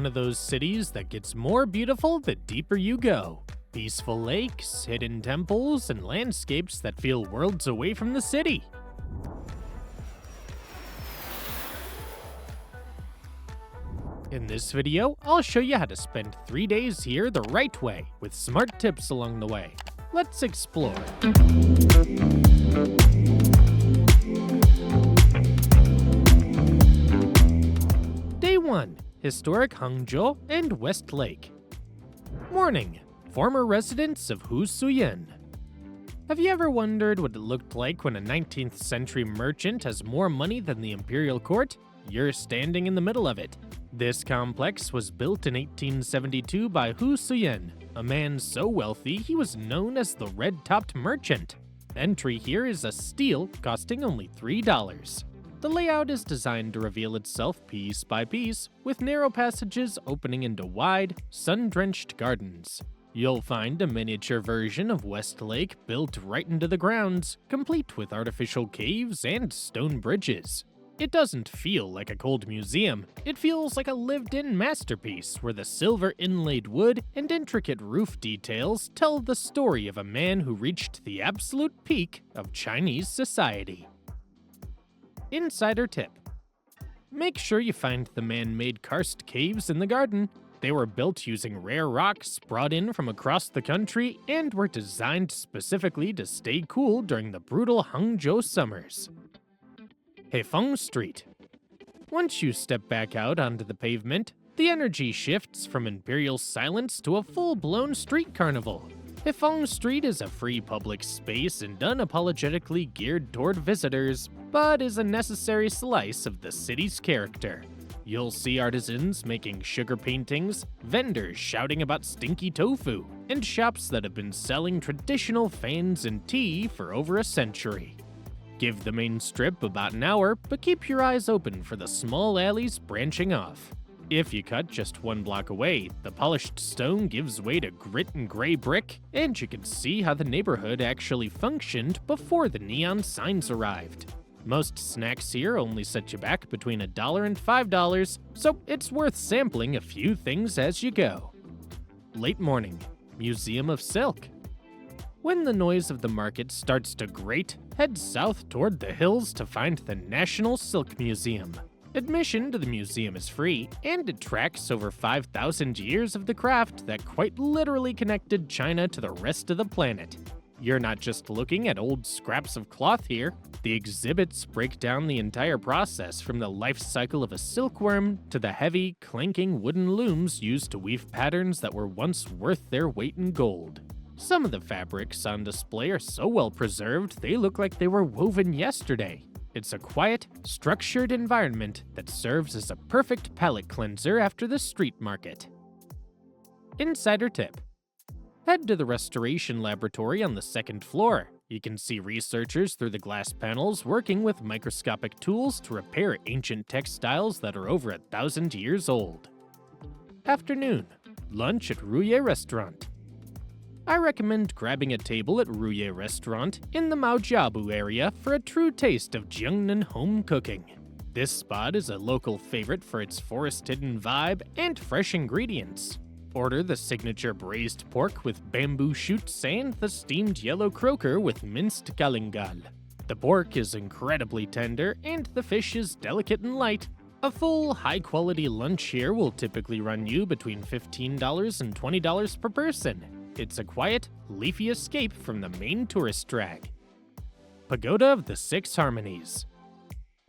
one of those cities that gets more beautiful the deeper you go. Peaceful lakes, hidden temples, and landscapes that feel worlds away from the city. In this video, I'll show you how to spend 3 days here the right way, with smart tips along the way. Let's explore. Day 1. Historic Hangzhou and West Lake. Morning. Former residents of Xueyan. Have you ever wondered what it looked like when a 19th century merchant has more money than the imperial court? You're standing in the middle of it. This complex was built in 1872 by Xueyan, a man so wealthy he was known as the Red-Topped Merchant. Entry here is a steal, costing only $3. The layout is designed to reveal itself piece by piece, with narrow passages opening into wide, sun-drenched gardens. You'll find a miniature version of West Lake built right into the grounds, complete with artificial caves and stone bridges. It doesn't feel like a cold museum, it feels like a lived-in masterpiece where the silver inlaid wood and intricate roof details tell the story of a man who reached the absolute peak of Chinese society. Insider tip. Make sure you find the man-made karst caves in the garden. They were built using rare rocks brought in from across the country and were designed specifically to stay cool during the brutal Hangzhou summers. Hefang Street. Once you step back out onto the pavement, the energy shifts from imperial silence to a full-blown street carnival. Hefang Street is a free public space and unapologetically geared toward visitors, but is a necessary slice of the city's character. You'll see artisans making sugar paintings, vendors shouting about stinky tofu, and shops that have been selling traditional fans and tea for over a century. Give the main strip about an hour, but keep your eyes open for the small alleys branching off. If you cut just 1 block away, the polished stone gives way to grit and gray brick, and you can see how the neighborhood actually functioned before the neon signs arrived. Most snacks here only set you back between $1 and $5, so it's worth sampling a few things as you go. Late morning. Museum of Silk. When the noise of the market starts to grate, head south toward the hills to find the National Silk Museum. Admission to the museum is free, and it tracks over 5,000 years of the craft that quite literally connected China to the rest of the planet. You're not just looking at old scraps of cloth here. The exhibits break down the entire process from the life cycle of a silkworm to the heavy, clanking wooden looms used to weave patterns that were once worth their weight in gold. Some of the fabrics on display are so well preserved they look like they were woven yesterday. It's a quiet, structured environment that serves as a perfect palate cleanser after the street market. Insider tip. Head to the restoration laboratory on the 2nd floor. You can see researchers through the glass panels working with microscopic tools to repair ancient textiles that are over 1,000 years old. Afternoon. Lunch at Ruye Restaurant. I recommend grabbing a table at Ruye Restaurant in the Maojiabu area for a true taste of Jiangnan home cooking. This spot is a local favorite for its forest-hidden vibe and fresh ingredients. Order the signature braised pork with bamboo shoots and the steamed yellow croaker with minced galangal. The pork is incredibly tender and the fish is delicate and light. A full, high-quality lunch here will typically run you between $15 and $20 per person. It's a quiet, leafy escape from the main tourist drag. Pagoda of the Six Harmonies.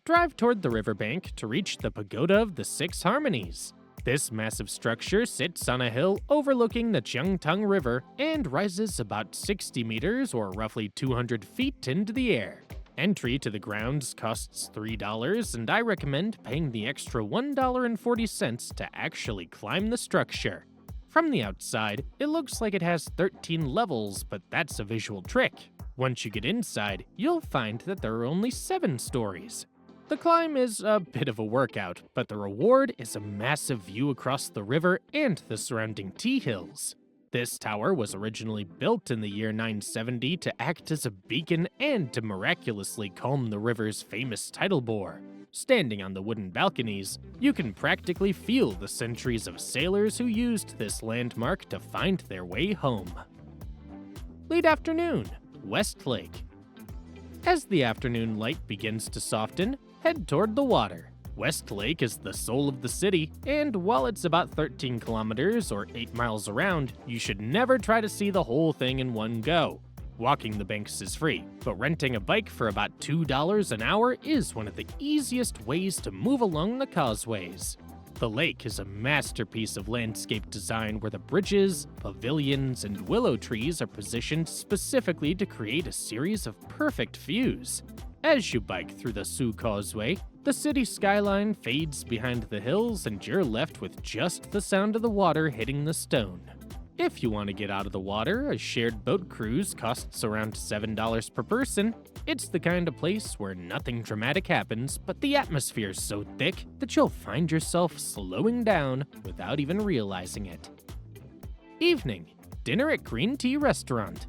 Drive toward the riverbank to reach the Pagoda of the Six Harmonies. This massive structure sits on a hill overlooking the Jiangtang River and rises about 60 meters or roughly 200 feet into the air. Entry to the grounds costs $3, and I recommend paying the extra $1.40 to actually climb the structure. From the outside, it looks like it has 13 levels, but that's a visual trick. Once you get inside, you'll find that there are only 7 stories. The climb is a bit of a workout, but the reward is a massive view across the river and the surrounding tea hills. This tower was originally built in the year 970 to act as a beacon and to miraculously calm the river's famous tidal bore. Standing on the wooden balconies, you can practically feel the centuries of sailors who used this landmark to find their way home. Late afternoon, West Lake. As the afternoon light begins to soften, head toward the water. West Lake is the soul of the city, and while it's about 13 kilometers or 8 miles around, you should never try to see the whole thing in one go. Walking the banks is free, but renting a bike for about $2 an hour is one of the easiest ways to move along the causeways. The lake is a masterpiece of landscape design where the bridges, pavilions, and willow trees are positioned specifically to create a series of perfect views. As you bike through the Su Causeway, the city skyline fades behind the hills and you're left with just the sound of the water hitting the stone. If you want to get out of the water, a shared boat cruise costs around $7 per person. It's the kind of place where nothing dramatic happens, but the atmosphere's so thick that you'll find yourself slowing down without even realizing it. Evening, dinner at Green Tea Restaurant.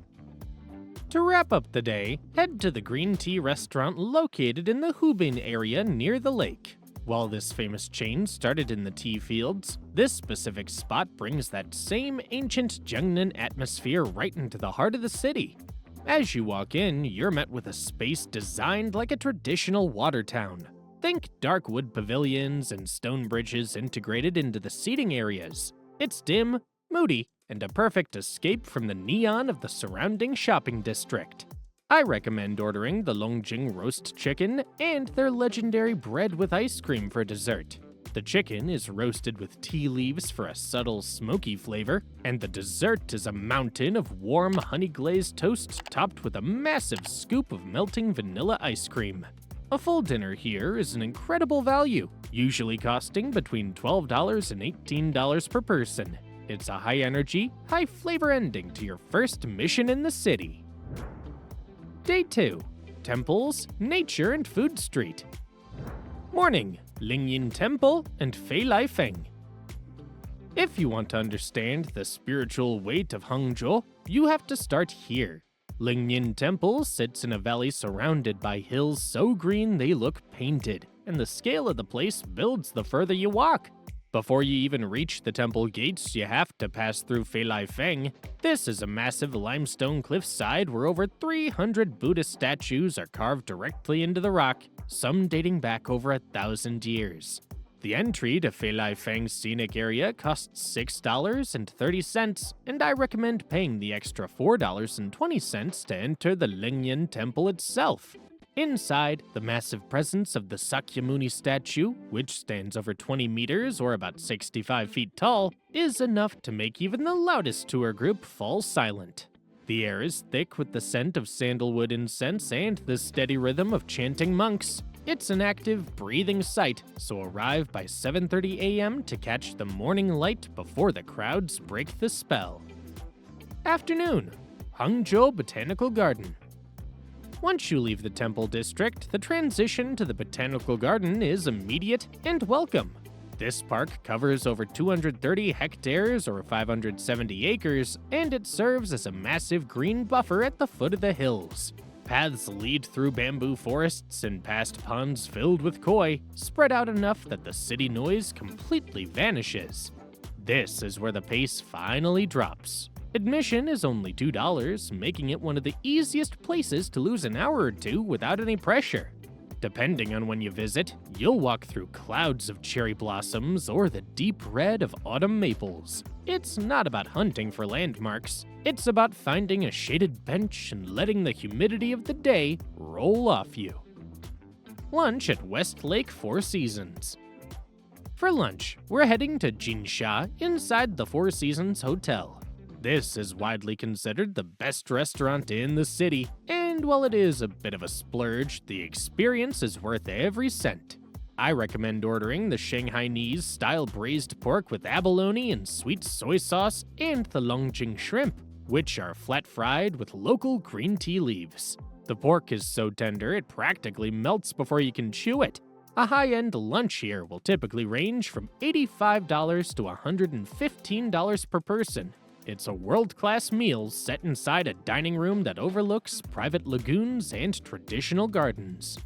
To wrap up the day, head to the Green Tea Restaurant located in the Hubin area near the lake. While this famous chain started in the tea fields, this specific spot brings that same ancient Jiangnan atmosphere right into the heart of the city. As you walk in, you're met with a space designed like a traditional water town. Think dark wood pavilions and stone bridges integrated into the seating areas. It's dim, moody, and a perfect escape from the neon of the surrounding shopping district. I recommend ordering the Longjing roast chicken and their legendary bread with ice cream for dessert. The chicken is roasted with tea leaves for a subtle smoky flavor, and the dessert is a mountain of warm honey-glazed toast topped with a massive scoop of melting vanilla ice cream. A full dinner here is an incredible value, usually costing between $12 and $18 per person. It's a high-energy, high-flavor ending to your first mission in the city. Day 2. Temples, Nature, and Food Street. Morning, Lingyin Temple and Fei Lai Feng. If you want to understand the spiritual weight of Hangzhou, you have to start here. Lingyin Temple sits in a valley surrounded by hills so green they look painted, and the scale of the place builds the further you walk. Before you even reach the temple gates, you have to pass through Fei Lai Feng. This is a massive limestone cliffside where over 300 Buddhist statues are carved directly into the rock, some dating back over 1,000 years. The entry to Fei Lai Feng's scenic area costs $6.30, and I recommend paying the extra $4.20 to enter the Lingyin Temple itself. Inside, the massive presence of the Sakyamuni statue, which stands over 20 meters or about 65 feet tall, is enough to make even the loudest tour group fall silent. The air is thick with the scent of sandalwood incense and the steady rhythm of chanting monks. It's an active, breathing sight, so arrive by 7:30 a.m. to catch the morning light before the crowds break the spell. Afternoon, Hangzhou Botanical Garden. Once you leave the temple district, the transition to the Botanical Garden is immediate and welcome. This park covers over 230 hectares or 570 acres, and it serves as a massive green buffer at the foot of the hills. Paths lead through bamboo forests and past ponds filled with koi, spread out enough that the city noise completely vanishes. This is where the pace finally drops. Admission is only $2, making it one of the easiest places to lose an hour or two without any pressure. Depending on when you visit, you'll walk through clouds of cherry blossoms or the deep red of autumn maples. It's not about hunting for landmarks. It's about finding a shaded bench and letting the humidity of the day roll off you. Lunch at West Lake Four Seasons. For lunch, we're heading to Jinsha inside the Four Seasons Hotel. This is widely considered the best restaurant in the city, and while it is a bit of a splurge, the experience is worth every cent. I recommend ordering the Shanghainese style braised pork with abalone and sweet soy sauce and the Longjing shrimp, which are flat fried with local green tea leaves. The pork is so tender it practically melts before you can chew it. A high-end lunch here will typically range from $85 to $115 per person. It's a world-class meal set inside a dining room that overlooks private lagoons and traditional gardens.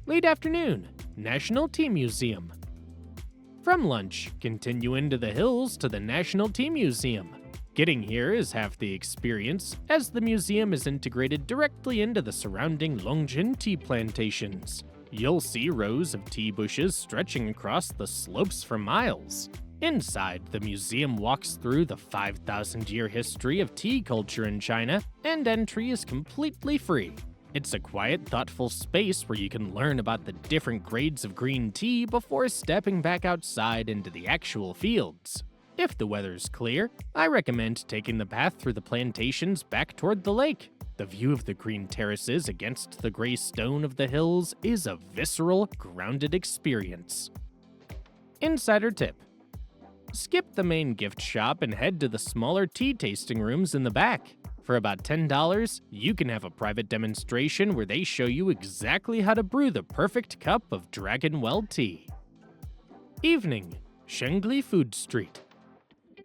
Late afternoon, National Tea Museum. From lunch, continue into the hills to the National Tea Museum. Getting here is half the experience, as the museum is integrated directly into the surrounding Lingyin tea plantations. You'll see rows of tea bushes stretching across the slopes for miles. Inside, the museum walks through the 5,000-year history of tea culture in China, and entry is completely free. It's a quiet, thoughtful space where you can learn about the different grades of green tea before stepping back outside into the actual fields. If the weather's clear, I recommend taking the path through the plantations back toward the lake. The view of the green terraces against the gray stone of the hills is a visceral, grounded experience. Insider tip: skip the main gift shop and head to the smaller tea tasting rooms in the back. For about $10, you can have a private demonstration where they show you exactly how to brew the perfect cup of Dragon Well tea. Evening, Shengli Food Street.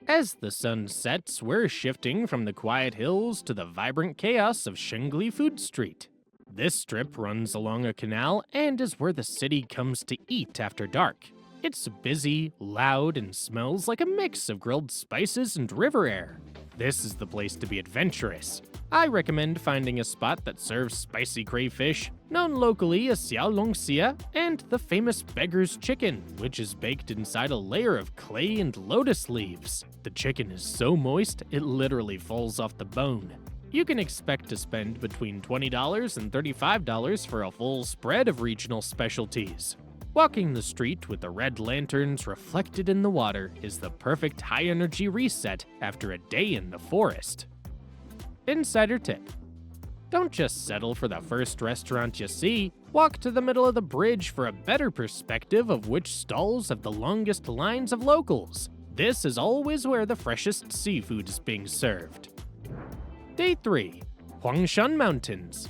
As the sun sets, we're shifting from the quiet hills to the vibrant chaos of Shengli Food Street. This strip runs along a canal and is where the city comes to eat after dark. It's busy, loud, and smells like a mix of grilled spices and river air. This is the place to be adventurous. I recommend finding a spot that serves spicy crayfish, known locally as xiaolongxia, and the famous beggar's chicken, which is baked inside a layer of clay and lotus leaves. The chicken is so moist, it literally falls off the bone. You can expect to spend between $20 and $35 for a full spread of regional specialties. Walking the street with the red lanterns reflected in the water is the perfect high-energy reset after a day in the forest. Insider tip: don't just settle for the first restaurant you see. Walk to the middle of the bridge for a better perspective of which stalls have the longest lines of locals. This is always where the freshest seafood is being served. Day 3. Huangshan Mountains.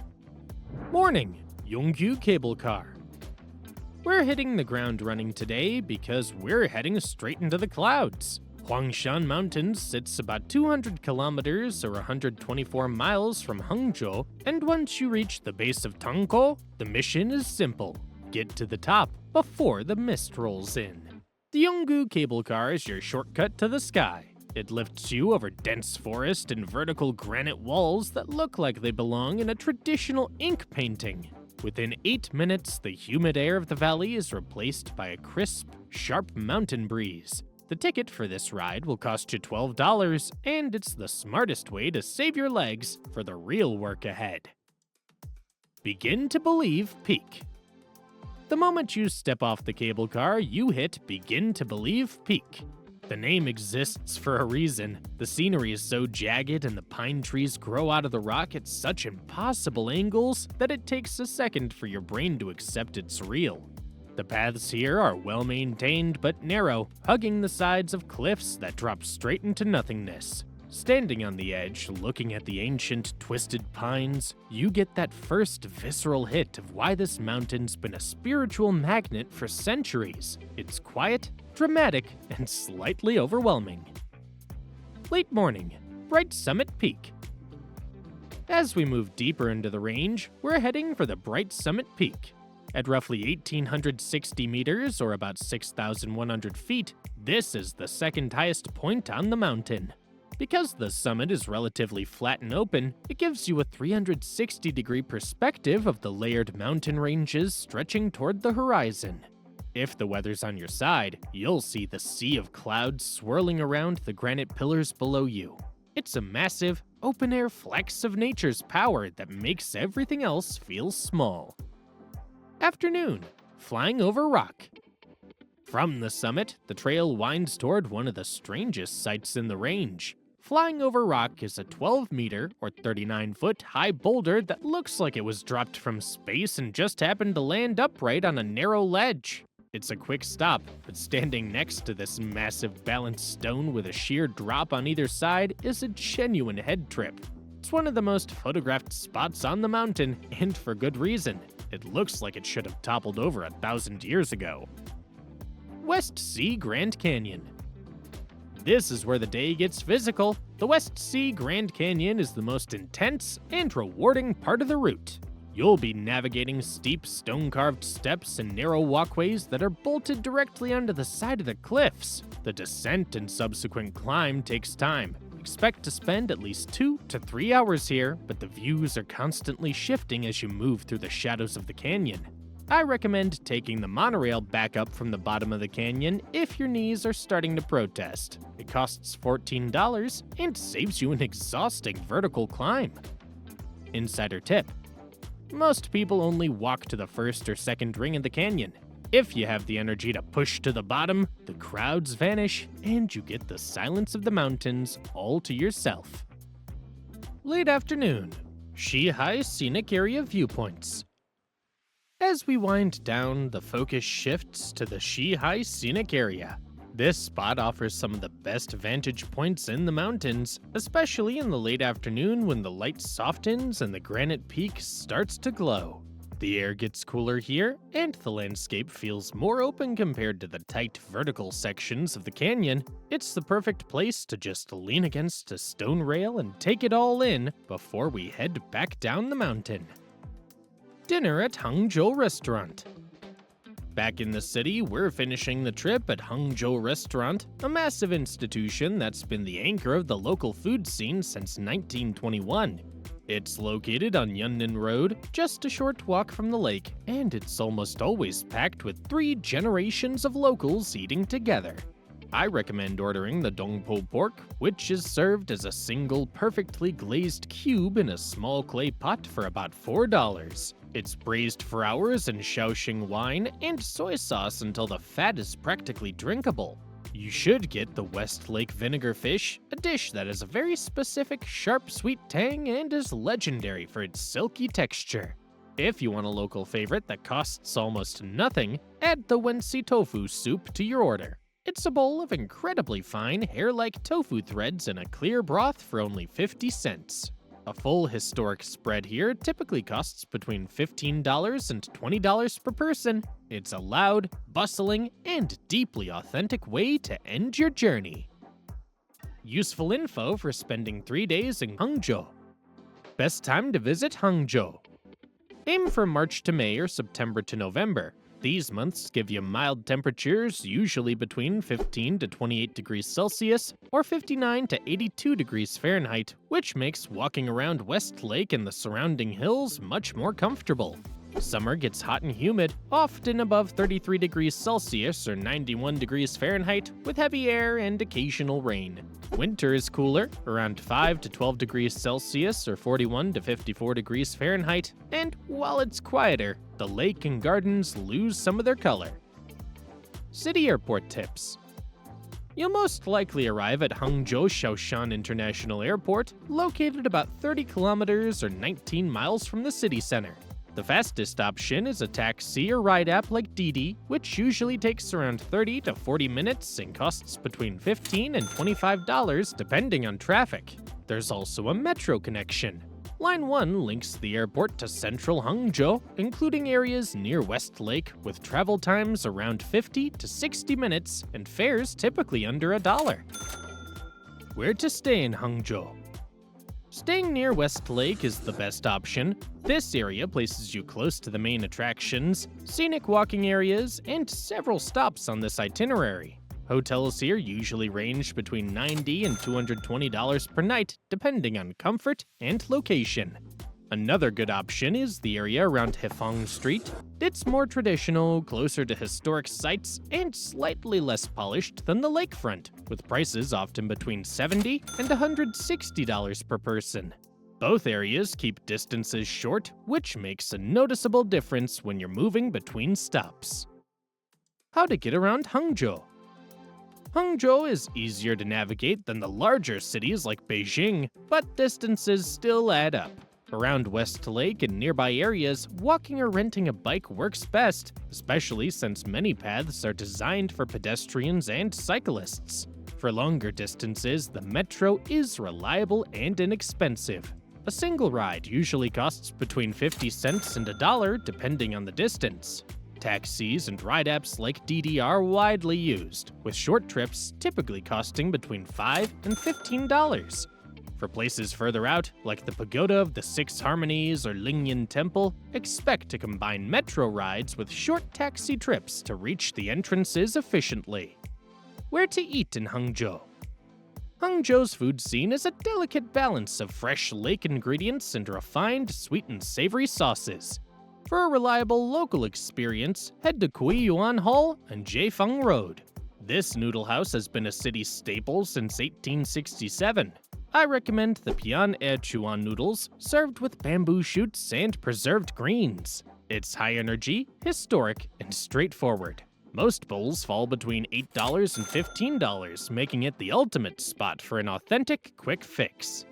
Morning, Yungu Cable Car. We're hitting the ground running today because we're heading straight into the clouds. Huangshan Mountains sits about 200 kilometers or 124 miles from Hangzhou, and once you reach the base of Tangkou, the mission is simple: get to the top before the mist rolls in. The Yungu Cable Car is your shortcut to the sky. It lifts you over dense forest and vertical granite walls that look like they belong in a traditional ink painting. Within 8 minutes, the humid air of the valley is replaced by a crisp, sharp mountain breeze. The ticket for this ride will cost you $12, and it's the smartest way to save your legs for the real work ahead. Begin to Believe Peak. The moment you step off the cable car, you hit Begin to Believe Peak. The name exists for a reason. The scenery is so jagged and the pine trees grow out of the rock at such impossible angles that it takes a second for your brain to accept it's real. The paths here are well maintained but narrow, hugging the sides of cliffs that drop straight into nothingness. Standing on the edge, looking at the ancient, twisted pines, you get that first visceral hit of why this mountain's been a spiritual magnet for centuries. It's quiet, dramatic, and slightly overwhelming. Late morning, Bright Summit Peak. As we move deeper into the range, we're heading for the Bright Summit Peak. At roughly 1,860 meters, or about 6,100 feet, this is the second highest point on the mountain. Because the summit is relatively flat and open, it gives you a 360-degree perspective of the layered mountain ranges stretching toward the horizon. If the weather's on your side, you'll see the sea of clouds swirling around the granite pillars below you. It's a massive, open-air flex of nature's power that makes everything else feel small. Afternoon, Flying Over Rock. From the summit, the trail winds toward one of the strangest sights in the range. Flying Over Rock is a 12-meter, or 39-foot, high boulder that looks like it was dropped from space and just happened to land upright on a narrow ledge. It's a quick stop, but standing next to this massive balanced stone with a sheer drop on either side is a genuine head trip. It's one of the most photographed spots on the mountain, and for good reason. It looks like it should have toppled over 1,000 years ago. West Sea Grand Canyon. This is where the day gets physical. The West Sea Grand Canyon is the most intense and rewarding part of the route. You'll be navigating steep stone-carved steps and narrow walkways that are bolted directly onto the side of the cliffs. The descent and subsequent climb takes time. Expect to spend at least 2 to 3 hours here, but the views are constantly shifting as you move through the shadows of the canyon. I recommend taking the monorail back up from the bottom of the canyon if your knees are starting to protest. It costs $14 and saves you an exhausting vertical climb. Insider tip: most people only walk to the first or second ring of the canyon. If you have the energy to push to the bottom, the crowds vanish and you get the silence of the mountains all to yourself. Late afternoon, Xihai Scenic Area Viewpoints. As we wind down, the focus shifts to the Xihai Scenic Area. This spot offers some of the best vantage points in the mountains, especially in the late afternoon when the light softens and the granite peak starts to glow. The air gets cooler here, and the landscape feels more open compared to the tight vertical sections of the canyon. It's the perfect place to just lean against a stone rail and take it all in before we head back down the mountain. Dinner at Hangzhou Restaurant. Back in the city, we're finishing the trip at Hangzhou Restaurant, a massive institution that's been the anchor of the local food scene since 1921. It's located on Yunnan Road, just a short walk from the lake, and it's almost always packed with 3 generations of locals eating together. I recommend ordering the dongpo pork, which is served as a single perfectly glazed cube in a small clay pot for about $4. It's braised for hours in Shaoxing wine and soy sauce until the fat is practically drinkable. You should get the West Lake vinegar fish, a dish that has a very specific sharp sweet tang and is legendary for its silky texture. If you want a local favorite that costs almost nothing, add the Wensi tofu soup to your order. It's a bowl of incredibly fine, hair-like tofu threads in a clear broth for only 50 cents. A full historic spread here typically costs between $15 and $20 per person. It's a loud, bustling, and deeply authentic way to end your journey. Useful info for spending 3 days in Hangzhou. Best time to visit Hangzhou. Aim for March to May or September to November. These months give you mild temperatures, usually between 15 to 28 degrees Celsius or 59 to 82 degrees Fahrenheit, which makes walking around West Lake and the surrounding hills much more comfortable. Summer gets hot and humid, often above 33 degrees Celsius or 91 degrees Fahrenheit, with heavy air and occasional rain. Winter is cooler, around 5 to 12 degrees Celsius or 41 to 54 degrees Fahrenheit, and while it's quieter, the lake and gardens lose some of their color. City airport tips. You'll most likely arrive at Hangzhou Shaoshan International Airport, located about 30 kilometers or 19 miles from the city center. The fastest option is a taxi or ride app like Didi, which usually takes around 30 to 40 minutes and costs between $15 and $25 depending on traffic. There's also a metro connection. Line 1 links the airport to central Hangzhou, including areas near West Lake with travel times around 50 to 60 minutes and fares typically under $1. Where to stay in Hangzhou? Staying near West Lake is the best option. This area places you close to the main attractions, scenic walking areas, and several stops on this itinerary. Hotels here usually range between $90 and $220 per night, depending on comfort and location. Another good option is the area around Hefang Street. It's more traditional, closer to historic sites, and slightly less polished than the lakefront, with prices often between $70 and $160 per person. Both areas keep distances short, which makes a noticeable difference when you're moving between stops. How to get around Hangzhou. Hangzhou is easier to navigate than the larger cities like Beijing, but distances still add up. Around West Lake and nearby areas, walking or renting a bike works best, especially since many paths are designed for pedestrians and cyclists. For longer distances, the metro is reliable and inexpensive. A single ride usually costs between 50 cents and $1 depending on the distance. Taxis and ride apps like Didi are widely used, with short trips typically costing between $5 and $15. For places further out, like the Pagoda of the Six Harmonies or Lingyin Temple, expect to combine metro rides with short taxi trips to reach the entrances efficiently. Where to eat in Hangzhou? Hangzhou's food scene is a delicate balance of fresh lake ingredients and refined sweet and savory sauces. For a reliable local experience, head to Xueyan Hall and Hefang Road. This noodle house has been a city staple since 1867. I recommend the Pian E Chuan noodles, served with bamboo shoots and preserved greens. It's high energy, historic, and straightforward. Most bowls fall between $8 and $15, making it the ultimate spot for an authentic quick fix.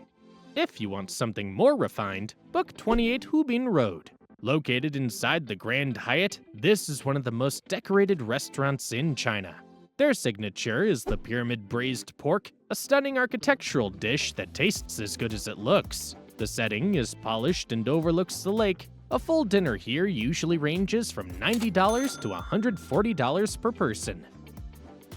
If you want something more refined, book 28 Hubin Road. Located inside the Grand Hyatt, this is one of the most decorated restaurants in China. Their signature is the pyramid braised pork, a stunning architectural dish that tastes as good as it looks. The setting is polished and overlooks the lake. A full dinner here usually ranges from $90 to $140 per person.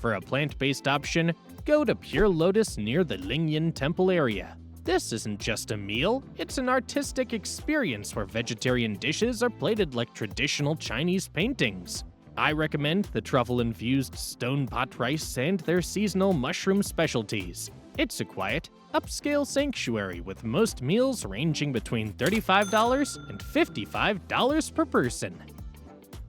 For a plant-based option, go to Pure Lotus near the Lingyin Temple area. This isn't just a meal, it's an artistic experience where vegetarian dishes are plated like traditional Chinese paintings. I recommend the truffle-infused stone pot rice and their seasonal mushroom specialties. It's a quiet, upscale sanctuary with most meals ranging between $35 and $55 per person.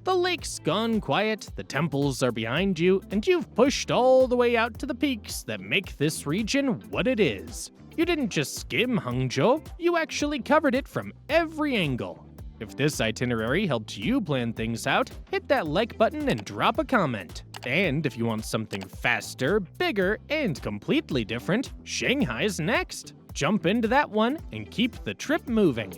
The lake's gone quiet, the temples are behind you, and you've pushed all the way out to the peaks that make this region what it is. You didn't just skim Hangzhou, you actually covered it from every angle. If this itinerary helped you plan things out, hit that like button and drop a comment. And if you want something faster, bigger, and completely different, Shanghai's next. Jump into that one and keep the trip moving.